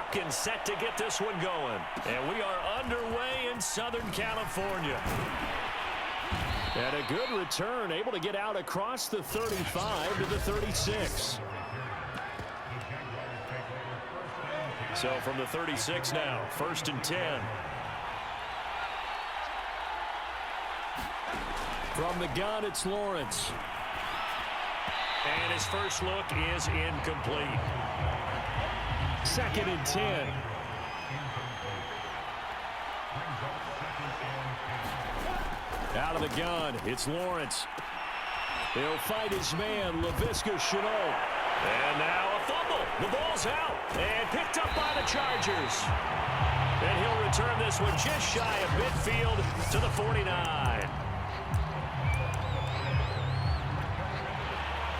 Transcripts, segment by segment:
Hopkins set to get this one going. And we are underway in Southern California. And a good return, able to get out across the 35 to the 36. So from the 36 now, 1st and 10. From the gun, it's Lawrence. And his first look is incomplete. 2nd and 10. Out of the gun, it's Lawrence. He'll fight his man, Laviska Shenault. And now a fumble. The ball's out and picked up by the Chargers. And he'll return this one just shy of midfield to the 49.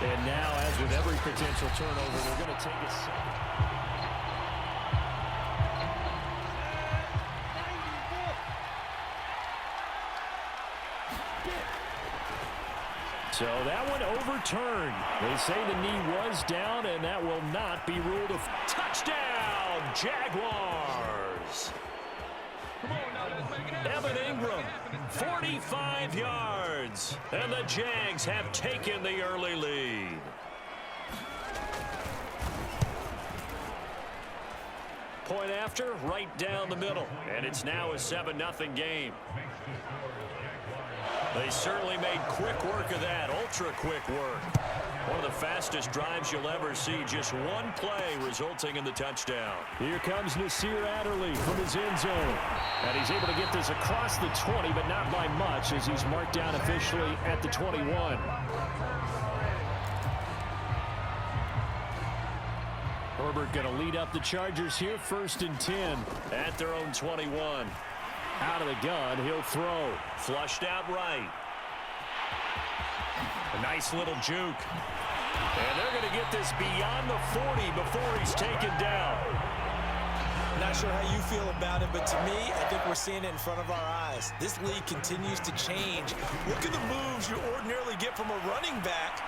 And now, as with every potential turnover, they're going to take a second. So that one overturned. They say the knee was down, and that will not be ruled a touchdown, Jaguars. Evan Ingram, 45 yards. And the Jags have taken the early lead. Point after, right down the middle. And it's now a 7-0 game. They certainly made quick work of that, ultra-quick work. One of the fastest drives you'll ever see, just one play resulting in the touchdown. Here comes Nasir Adderley from his end zone. And he's able to get this across the 20, but not by much, as he's marked down officially at the 21. Herbert going to lead up the Chargers here, 1st and 10 at their own 21. Out of the gun, he'll throw. Flushed out right. A nice little juke. And they're going to get this beyond the 40 before he's taken down. Not sure how you feel about it, but to me, I think we're seeing it in front of our eyes. This league continues to change. Look at the moves you ordinarily get from a running back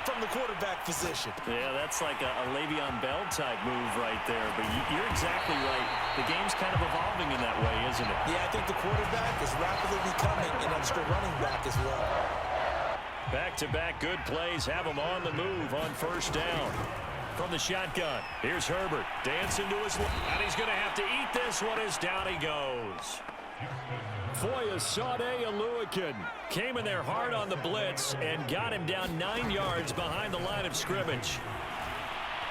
from the quarterback position. Yeah, that's like a Le'Veon Bell type move right there. But you're exactly right. The game's kind of evolving in that way, isn't it? Yeah, I think the quarterback is rapidly becoming an extra running back as well. Back-to-back good plays have him on the move on 1st down. From the shotgun, here's Herbert. Dancing to his left. And he's going to have to eat this one as down he goes. Foyesade Oluokun came in there hard on the blitz and got him down 9 yards behind the line of scrimmage.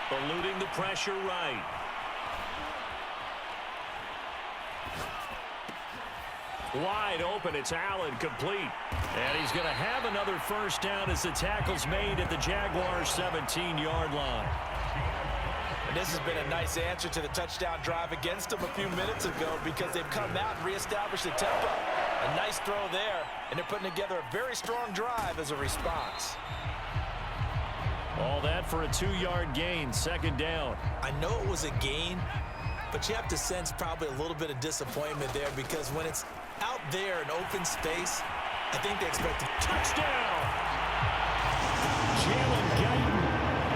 Eluding the pressure right. Wide open, it's Allen, complete. And he's going to have another 1st down as the tackle's made at the Jaguars' 17-yard line. And this has been a nice answer to the touchdown drive against them a few minutes ago, because they've come out and reestablished the tempo. A nice throw there, and they're putting together a very strong drive as a response. All that for a 2-yard gain, 2nd down. I know it was a gain, but you have to sense probably a little bit of disappointment there, because when it's out there in open space, I think they expect a touchdown. Jalen Guyton,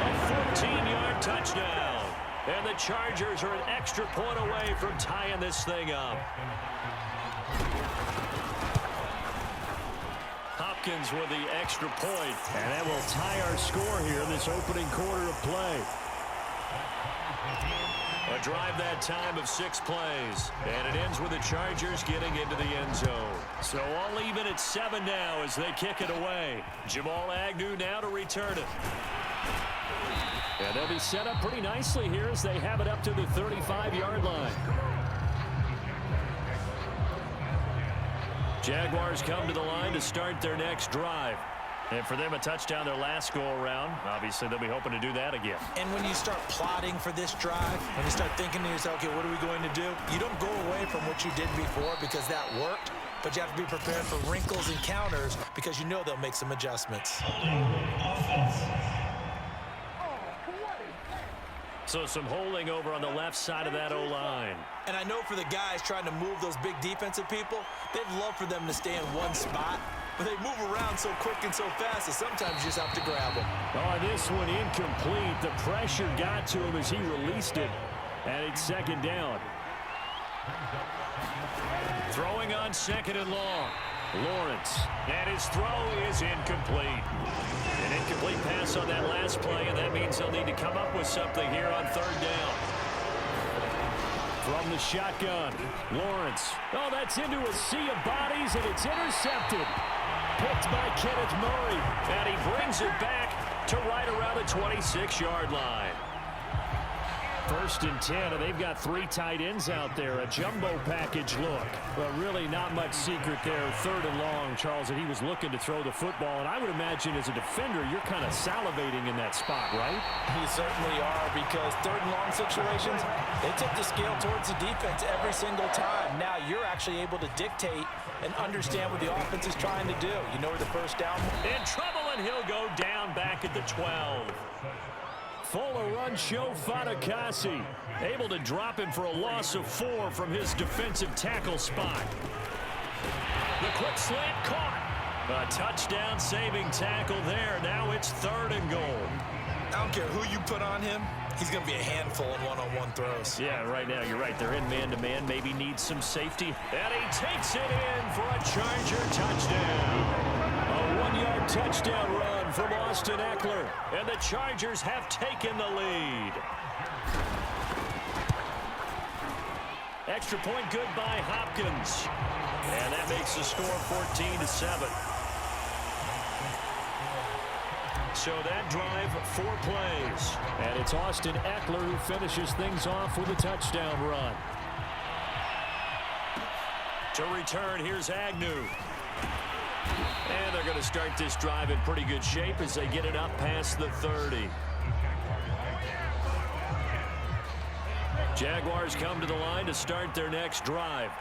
a 14-yard touchdown. And the Chargers are an extra point away from tying this thing up. Hopkins with the extra point. And that will tie our score here in this opening quarter of play. A drive that time of 6 plays. And it ends with the Chargers getting into the end zone. So all even at 7 now as they kick it away. Jamal Agnew now to return it. And they'll be set up pretty nicely here as they have it up to the 35-yard line. Jaguars come to the line to start their next drive. And for them, a touchdown their last go-around. Obviously, they'll be hoping to do that again. And when you start plotting for this drive, when you start thinking to yourself, okay, what are we going to do? You don't go away from what you did before because that worked, but you have to be prepared for wrinkles and counters because you know they'll make some adjustments. So some holding over on the left side of that O-line. And I know for the guys trying to move those big defensive people, they'd love for them to stay in one spot. But they move around so quick and so fast that sometimes you just have to grab them. Oh, this one incomplete. The pressure got to him as he released it. And it's second down. Throwing on second and long. Lawrence. And his throw is incomplete. An incomplete pass on that last play, and that means they'll need to come up with something here on third down. From the shotgun, Lawrence. Oh, that's into a sea of bodies, and it's intercepted. Picked by Kenneth Murray, and he brings it back to right around the 26-yard line. First and 10, and they've got 3 tight ends out there. A jumbo package look. But really not much secret there. Third and long, Charles, and he was looking to throw the football. And I would imagine as a defender, you're kind of salivating in that spot, right? You certainly are, because third and long situations, they tip the scale towards the defense every single time. Now you're actually able to dictate and understand what the offense is trying to do. You know where the first down. In trouble, and he'll go down back at the 12. Fuller run show Fatukasi. Able to drop him for a loss of 4 from his defensive tackle spot. The quick slant caught. A touchdown saving tackle there. Now it's third and goal. I don't care who you put on him. He's going to be a handful in one-on-one throws. Yeah, right now, you're right. They're in man-to-man. Maybe needs some safety. And he takes it in for a Charger touchdown. A 1-yard touchdown run from Austin Eckler. And the Chargers have taken the lead. Extra point good by Hopkins. And that makes the score 14-7. So that drive, 4 plays. And it's Austin Eckler who finishes things off with a touchdown run. To return, here's Agnew. And they're going to start this drive in pretty good shape as they get it up past the 30. Jaguars come to the line to start their next drive.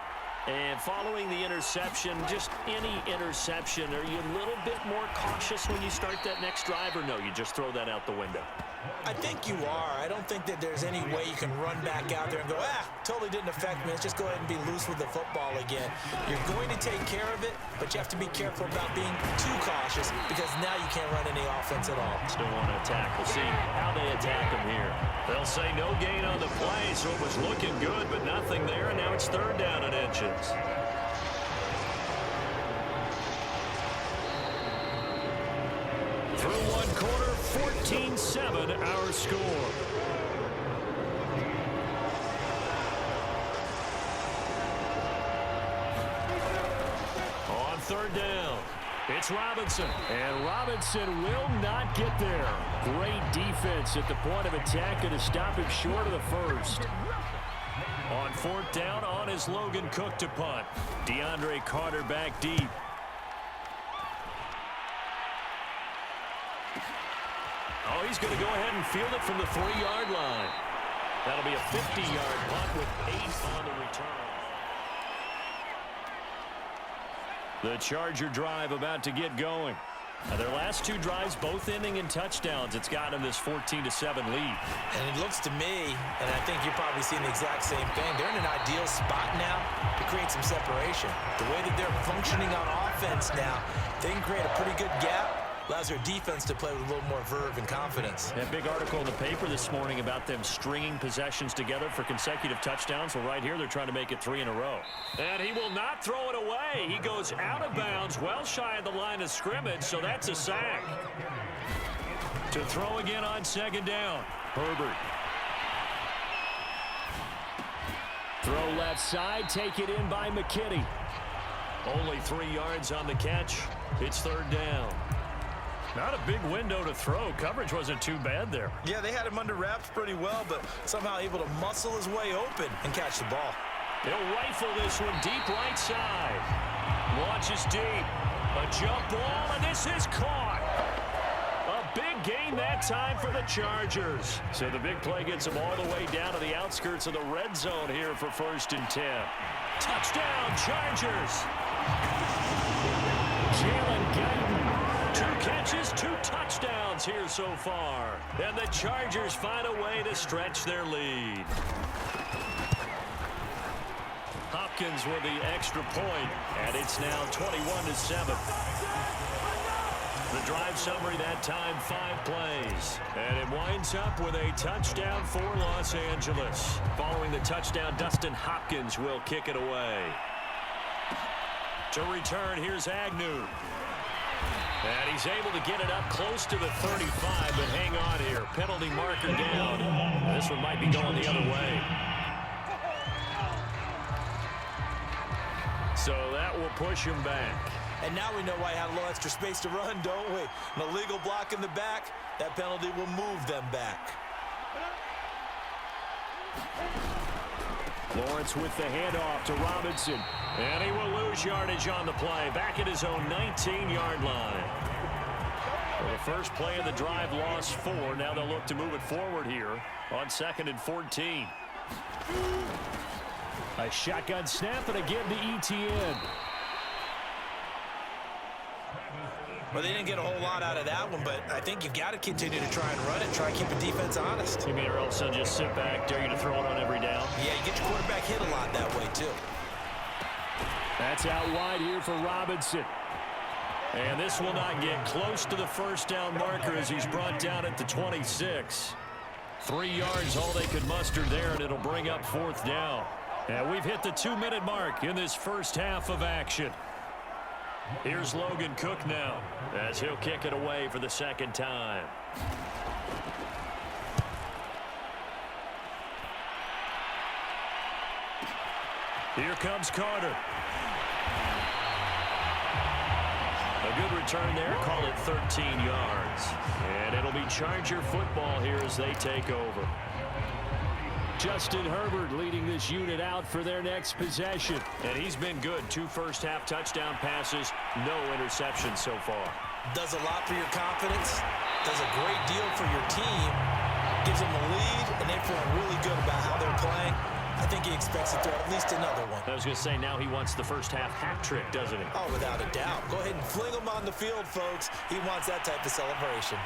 And following the interception, just any interception, are you a little bit more cautious when you start that next drive, or no, you just throw that out the window? I think you are. I don't think that there's any way you can run back out there and go, totally didn't affect me. Let's just go ahead and be loose with the football again. You're going to take care of it, but you have to be careful about being too cautious, because now you can't run any offense at all. Still want to attack. We'll see how they attack him here. They'll say no gain on the play, so it was looking good, but nothing there, and now it's third down and inches. Through one quarter, 14-7 our score. On third down, it's Robinson. And Robinson will not get there. Great defense at the point of attack and to stop him short of the first. On fourth down, on is Logan Cook to punt. DeAndre Carter back deep. Oh, he's going to go ahead and field it from the 3-yard line. That'll be a 50-yard punt with 8 on the return. The Charger drive about to get going. Now, their last 2 drives, both ending in touchdowns. It's got them this 14-7 lead. And it looks to me, and I think you're probably seeing the exact same thing, they're in an ideal spot now to create some separation. The way that they're functioning on offense now, they can create a pretty good gap. Allows their defense to play with a little more verve and confidence. A big article in the paper this morning about them stringing possessions together for consecutive touchdowns. Well, right here, they're trying to make it 3 in a row. And he will not throw it away. He goes out of bounds, well shy of the line of scrimmage, so that's a sack. To throw again on second down, Herbert. Throw left side, take it in by McKinney. Only 3 yards on the catch. It's third down. Not a big window to throw. Coverage wasn't too bad there. Yeah, they had him under wraps pretty well, but somehow able to muscle his way open and catch the ball. They'll rifle this one deep right side. Launches deep. A jump ball, and this is caught. A big gain that time for the Chargers. So the big play gets them all the way down to the outskirts of the red zone here for 1st and 10. Touchdown, Chargers. Jalen Guyton. 2 catches, 2 touchdowns here so far. And the Chargers find a way to stretch their lead. Hopkins with the extra point, and it's now 21-7. The drive summary that time, 5 plays. And it winds up with a touchdown for Los Angeles. Following the touchdown, Dustin Hopkins will kick it away. To return, here's Agnew. And he's able to get it up close to the 35, but hang on here. Penalty marker down. This one might be going the other way. So that will push him back. And now we know why he had a little extra space to run, don't we? An illegal block in the back, that penalty will move them back. Lawrence with the handoff to Robinson. And he will lose yardage on the play. Back at his own 19-yard line. Well, the first play of the drive lost 4. Now they'll look to move it forward here on 2nd and 14. A shotgun snap and again to Etienne. Well, they didn't get a whole lot out of that one, but I think you've got to continue to try and run it, try and keep the defense honest. You mean or else they'll just sit back, dare you to throw it on every down? Yeah, you get your quarterback hit a lot that way, too. That's out wide here for Robinson. And this will not get close to the first down marker as he's brought down at the 26. 3 yards, all they could muster there, and it'll bring up 4th down. And we've hit the 2-minute mark in this first half of action. Here's Logan Cook now as he'll kick it away for the 2nd time. Here comes Carter. A good return there, call it 13 yards. And it'll be Charger football here as they take over. Justin Herbert leading this unit out for their next possession. And he's been good. 2 first-half touchdown passes, no interceptions so far. Does a lot for your confidence, does a great deal for your team, gives them a lead, and they feel really good about how they're playing. I think he expects to throw at least another one. I was going to say, now he wants the first-half hat trick, doesn't he? Oh, without a doubt. Go ahead and fling him on the field, folks. He wants that type of celebration.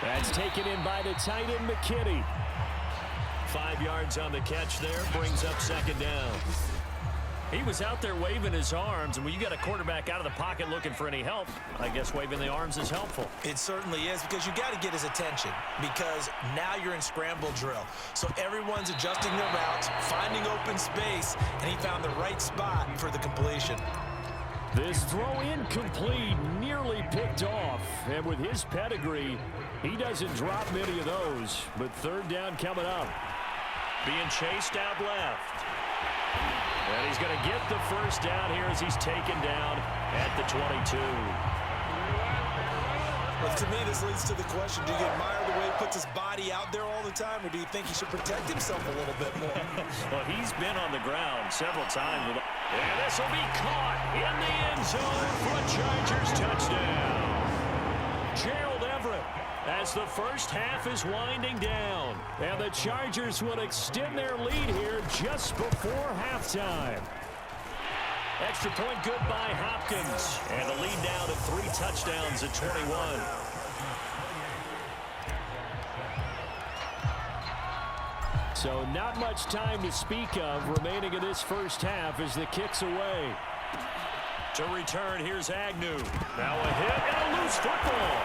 That's taken in by the tight end, McKinney. 5 yards on the catch there, brings up 2nd down. He was out there waving his arms, and when you got a quarterback out of the pocket looking for any help, I guess waving the arms is helpful. It certainly is, because you got to get his attention, because now you're in scramble drill. So everyone's adjusting their routes, finding open space, and he found the right spot for the completion. This throw incomplete, nearly picked off, and with his pedigree, he doesn't drop many of those, but 3rd down coming up. Being chased out left. And he's going to get the first down here as he's taken down at the 22. Well, to me, this leads to the question, do you admire the way he puts his body out there all the time, or do you think he should protect himself a little bit more? Well, he's been on the ground several times. And this will be caught in the end zone for a Chargers touchdown. Gerald Everett, as the first half is winding down. And the Chargers will extend their lead here just before halftime. Extra point good by Hopkins. And the lead down to 3 touchdowns at 21. So not much time to speak of remaining in this first half as the kick's away. To return, here's Agnew. Now a hit and a loose football.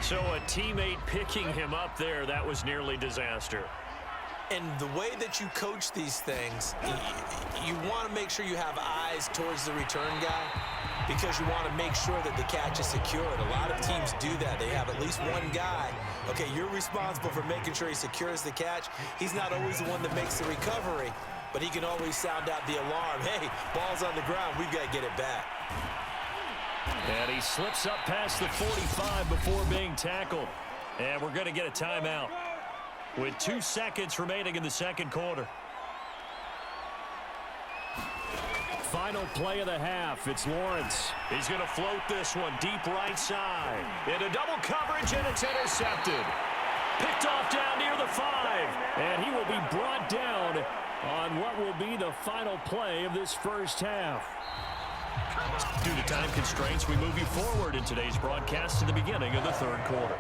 So a teammate picking him up there, that was nearly disaster. And the way that you coach these things, you want to make sure you have eyes towards the return guy, because you want to make sure that the catch is secured. A lot of teams do that. They have at least one guy. Okay, you're responsible for making sure he secures the catch. He's not always the one that makes the recovery, but he can always sound out the alarm. Hey, ball's on the ground. We've got to get it back. And he slips up past the 45 before being tackled. And we're going to get a timeout with 2 seconds remaining in the second quarter. Final play of the half. It's Lawrence. He's going to float this one deep right side. Into double coverage, and it's intercepted. Picked off down near the 5. And he will be brought down on what will be the final play of this first half. Due to time constraints, we move you forward in today's broadcast to the beginning of the third quarter.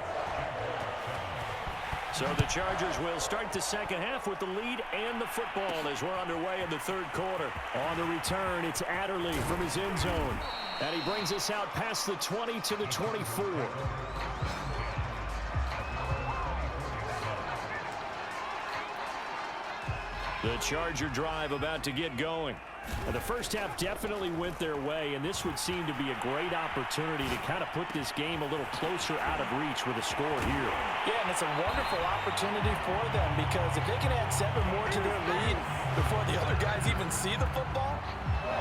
So the Chargers will start the second half with the lead and the football as we're underway in the third quarter. On the return, it's Adderley from his end zone. And he brings us out past the 20 to the 24. The Charger drive about to get going. And the first half definitely went their way, and this would seem to be a great opportunity to kind of put this game a little closer out of reach with a score here. Yeah, and it's a wonderful opportunity for them because if they can add 7 more to their lead before the other guys even see the football,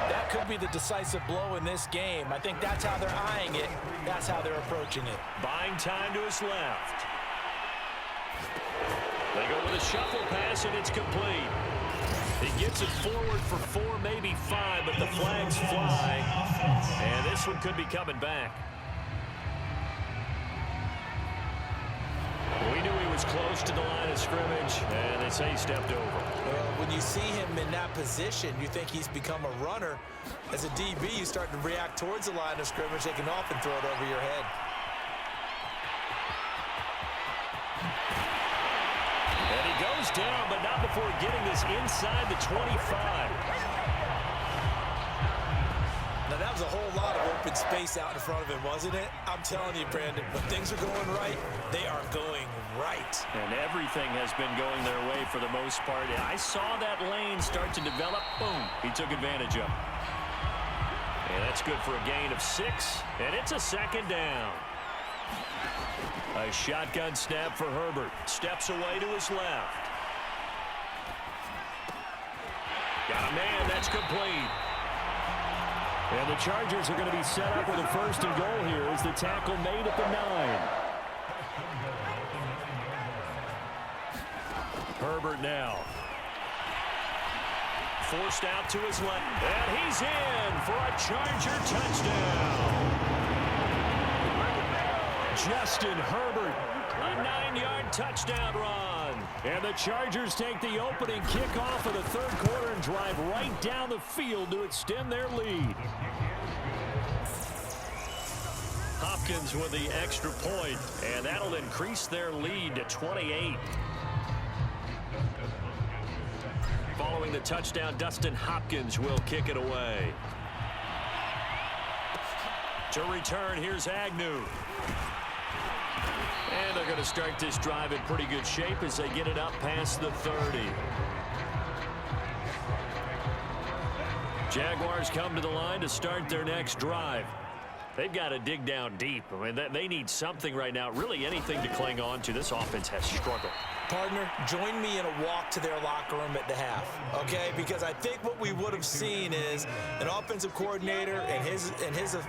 that could be the decisive blow in this game. I think that's how they're eyeing it. That's how they're approaching it. Buying time to his left. They go with a shuffle pass, and it's complete. He gets it forward for 4, maybe 5, but the flags fly. And this one could be coming back. We knew he was close to the line of scrimmage, and they say he stepped over. Well, when you see him in that position, you think he's become a runner. As a DB, you start to react towards the line of scrimmage. They can often throw it over your head. And he goes down, but not before getting this inside the 25. Now, that was a whole lot of open space out in front of him, wasn't it? I'm telling you, Brandon, when things are going right, they are going right. And everything has been going their way for the most part. I saw that lane start to develop. Boom. He took advantage of it. And that's good for a gain of 6. And it's a second down. A shotgun snap for Herbert. Steps away to his left. Got a man. That's complete. And the Chargers are going to be set up with a 1st and goal here as the tackle made at the 9. Herbert now. Forced out to his left. And he's in for a Charger touchdown. Justin Herbert, a 9-yard touchdown run. And the Chargers take the opening kickoff of the third quarter and drive right down the field to extend their lead. Hopkins with the extra point, and that'll increase their lead to 28. Following the touchdown, Dustin Hopkins will kick it away. To return, here's Agnew. And they're going to start this drive in pretty good shape as they get it up past the 30. Jaguars come to the line to start their next drive. They've got to dig down deep. I mean, they need something right now, really anything to cling on to. This offense has struggled. Partner, join me in a walk to their locker room at the half, okay? Because I think what we would have seen is an offensive coordinator and his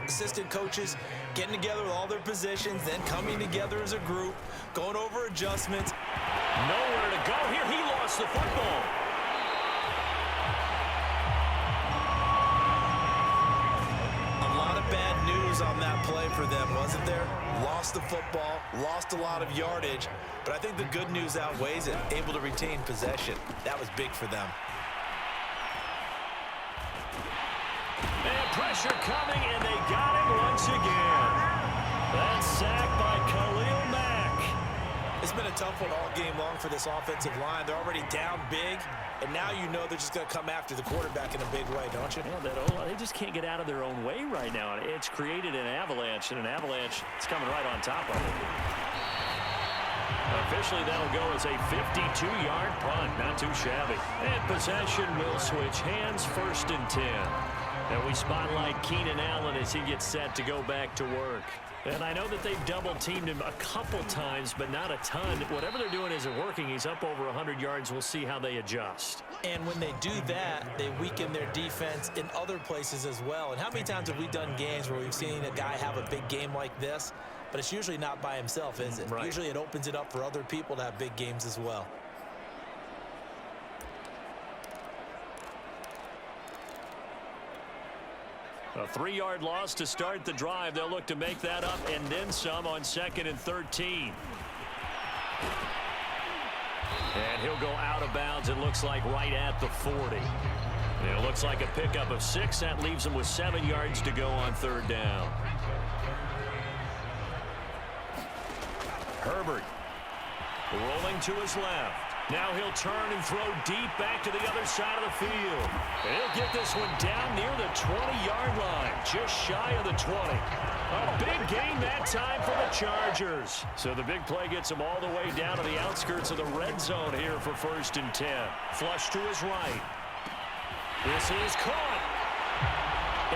assistant coaches getting together with all their positions, then coming together as a group, going over adjustments. Nowhere to go here. He lost the football. Bad news on that play for them, wasn't there? Lost the football, lost a lot of yardage, but I think the good news outweighs it. Able to retain possession. That was big for them. And pressure coming, and they got him once again. That's sacked by Khalil Mack. It's been a tough one all game long for this offensive line. They're already down big, and now you know they're just going to come after the quarterback in a big way, don't you? Yeah, they just can't get out of their own way right now. It's created an avalanche, and an avalanche is coming right on top of it. Officially, that'll go as a 52-yard punt. Not too shabby. And possession will switch hands, 1st and 10. And we spotlight Keenan Allen as he gets set to go back to work. And I know that they've double-teamed him a couple times, but not a ton. Whatever they're doing isn't working. He's up over 100 yards. We'll see how they adjust. And when they do that, they weaken their defense in other places as well. And how many times have we done games where we've seen a guy have a big game like this? But it's usually not by himself, is it? Right. Usually it opens it up for other people to have big games as well. A 3-yard loss to start the drive. They'll look to make that up and then some on 2nd and 13. And he'll go out of bounds, it looks like, right at the 40. And it looks like a pickup of 6. That leaves them with 7 yards to go on 3rd down. Herbert. Rolling to his left. Now he'll turn and throw deep back to the other side of the field. And he'll get this one down near the 20-yard line, just shy of the 20. A big gain that time for the Chargers. So the big play gets him all the way down to the outskirts of the red zone here for 1st and 10. Flush to his right. This is caught.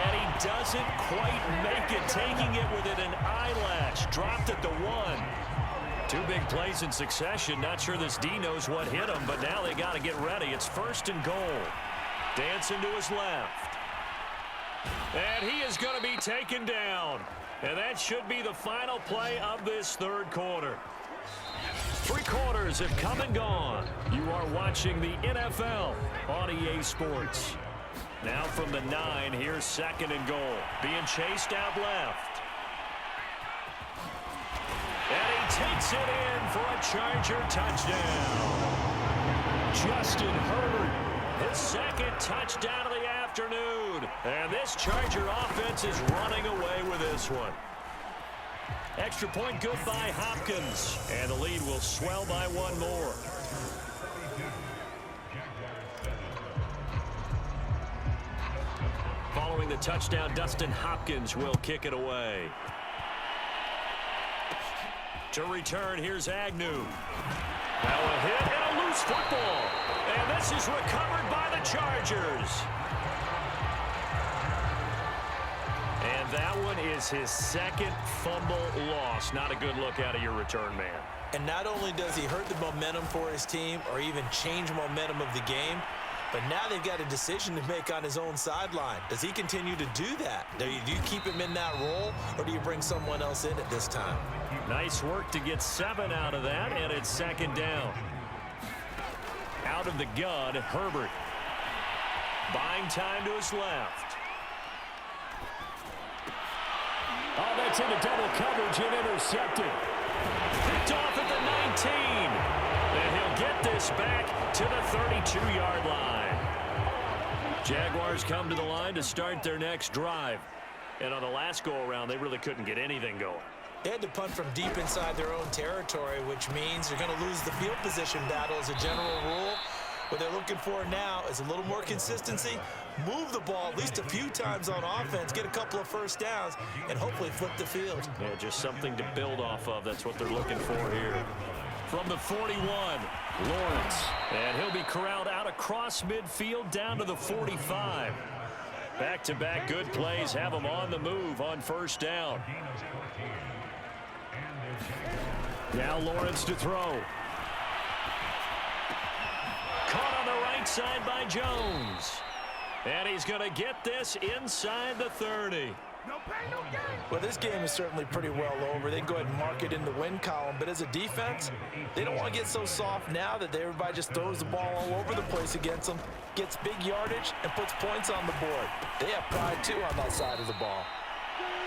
And he doesn't quite make it, taking it within an eyelash. Dropped at the 1. 2 big plays in succession. Not sure this D knows what hit him, but now they got to get ready. It's 1st and goal. Dancing to his left. And he is going to be taken down. And that should be the final play of this 3rd quarter. 3 quarters have come and gone. You are watching the NFL on EA Sports. Now from the 9, here's 2nd and goal. Being chased out left. And he takes it in for a Charger touchdown. Justin Herbert, his 2nd touchdown of the afternoon. And this Charger offense is running away with this one. Extra point good by Hopkins. And the lead will swell by 1 more. Following the touchdown, Dustin Hopkins will kick it away. To return, here's Agnew. Now a hit and a loose football. And this is recovered by the Chargers. And that one is his 2nd fumble loss. Not a good look out of your return man. And not only does he hurt the momentum for his team or even change momentum of the game, but now they've got a decision to make on his own sideline. Does he continue to do that? Do you keep him in that role, or do you bring someone else in at this time? Nice work to get 7 out of that, and it's 2nd down. Out of the gun, Herbert. Buying time to his left. Oh, that's into double coverage and intercepted. Picked off at the 19. And he'll get this back to the 32-yard line. Jaguars come to the line to start their next drive. And on the last go-around, they really couldn't get anything going. They had to punt from deep inside their own territory, which means they're going to lose the field position battle as a general rule. What they're looking for now is a little more consistency, move the ball at least a few times on offense, get a couple of first downs, and hopefully flip the field. Yeah, just something to build off of. That's what they're looking for here. From the 41, Lawrence. And he'll be corralled out across midfield down to the 45. Back-to-back good plays have him on the move on 1st down. Now Lawrence to throw. Caught on the right side by Jones. And he's going to get this inside the 30. Well, this game is certainly pretty well over. They can go ahead and mark it in the win column. But as a defense, they don't want to get so soft now that everybody just throws the ball all over the place against them, gets big yardage, and puts points on the board. They have pride, too, on that side of the ball.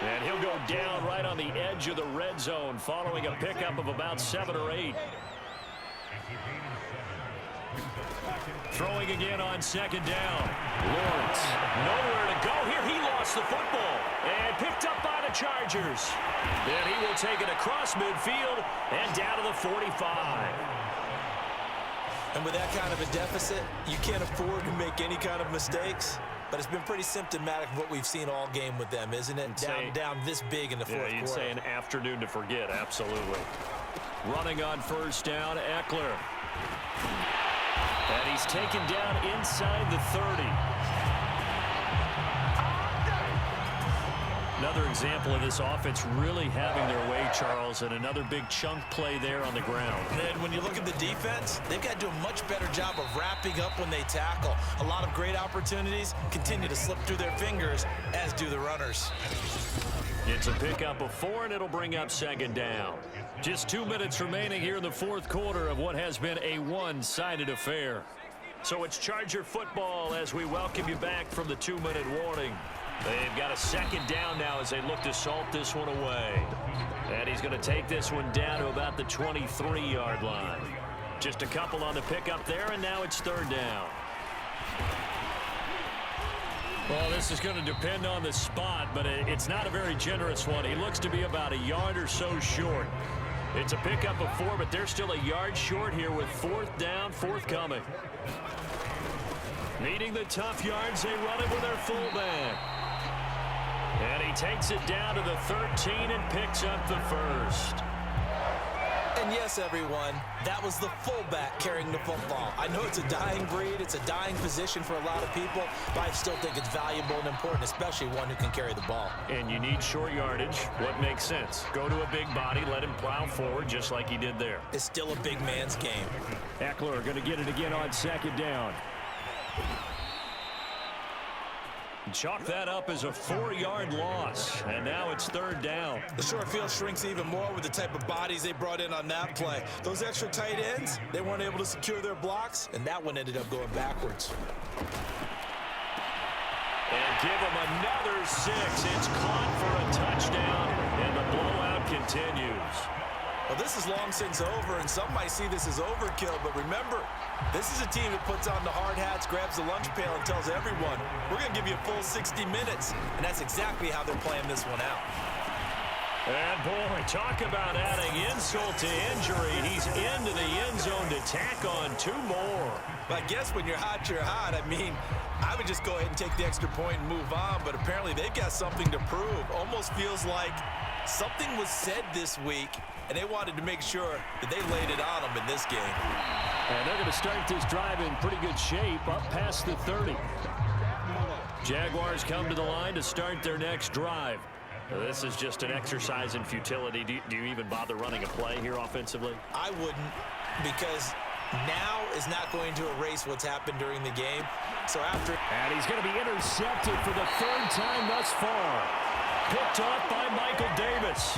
And he'll go down right on the edge of the red zone following a pickup of about 7 or 8. Throwing again on 2nd down. Lawrence, nowhere to go here. He lost the football and picked up by the Chargers. Then he will take it across midfield and down to the 45. And with that kind of a deficit, you can't afford to make any kind of mistakes. But it's been pretty symptomatic of what we've seen all game with them, isn't it? Down this big in the 4th quarter. You'd say an afternoon to forget, absolutely. Running on 1st down, Eckler. And he's taken down inside the 30. Another example of this offense really having their way, Charles, and another big chunk play there on the ground. And when you look at the defense, they've got to do a much better job of wrapping up when they tackle. A lot of great opportunities continue to slip through their fingers, as do the runners. It's a pickup of 4, and it'll bring up 2nd down. Just 2 minutes remaining here in the 4th quarter of what has been a one-sided affair. So it's Charger football as we welcome you back from the 2-minute warning. They've got a 2nd down now as they look to salt this one away. And he's going to take this one down to about the 23-yard line. Just a couple on the pickup there, and now it's 3rd down. Well, this is going to depend on the spot, but it's not a very generous one. He looks to be about a yard or so short. It's a pickup of 4, but they're still a yard short here with 4th down, forthcoming. Needing the tough yards, they run it with their fullback. And he takes it down to the 13 and picks up the first. And yes, everyone, that was the fullback carrying the football. I know it's a dying breed, it's a dying position for a lot of people, but I still think it's valuable and important, especially one who can carry the ball. And you need short yardage. What makes sense? Go to a big body, let him plow forward just like he did there. It's still a big man's game. Eckler going to get it again on 2nd down. Chalk that up as a 4-yard loss, and now it's 3rd down. The short field shrinks even more with the type of bodies they brought in on that play. Those extra tight ends, they weren't able to secure their blocks, and that one ended up going backwards. And give him another 6. It's caught for a touchdown, and the blowout continues. Well, this is long since over, and some might see this as overkill, but remember, this is a team that puts on the hard hats, grabs the lunch pail, and tells everyone, we're going to give you a full 60 minutes, and that's exactly how they're playing this one out. And, boy, talk about adding insult to injury. He's into the end zone to tack on 2 more. But I guess when you're hot, you're hot. I mean, I would just go ahead and take the extra point and move on, but apparently they've got something to prove. Almost feels like something was said this week, and they wanted to make sure that they laid it on them in this game. And they're going to start this drive in pretty good shape, up past the 30. Jaguars come to the line to start their next drive. This is just an exercise in futility. Do you even bother running a play here offensively? I wouldn't, because now is not going to erase what's happened during the game. So after... And he's going to be intercepted for the 3rd time thus far. Picked off by Michael Davis.